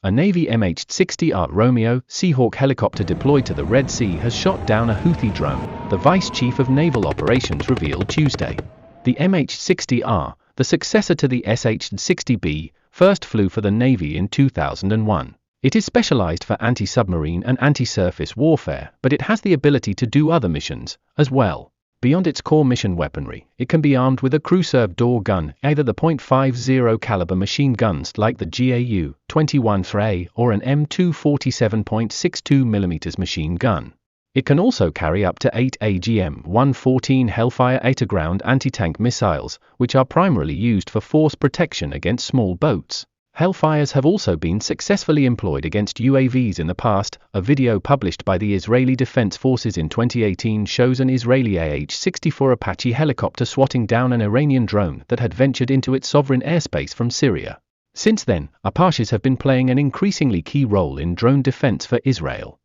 A Navy MH-60R Romeo Seahawk helicopter deployed to the Red Sea has shot down a Houthi drone, the Vice Chief of Naval Operations revealed Tuesday. The MH-60R, the successor to the SH-60B, first flew for the Navy in 2001. It is specialized for anti-submarine and anti-surface warfare, but it has the ability to do other missions as well. Beyond its core mission weaponry, it can be armed with a crew-served door gun, either the .50 caliber machine guns like the GAU-21 or an M247.62mm machine gun. It can also carry up to 8 AGM-114 Hellfire air-to-ground anti-tank missiles, which are primarily used for force protection against small boats. Hellfires have also been successfully employed against UAVs in the past. A video published by the Israeli Defense Forces in 2018 shows an Israeli MH-60R Apache helicopter swatting down an Iranian drone that had ventured into its sovereign airspace from Syria. Since then, Apaches have been playing an increasingly key role in drone defense for Israel.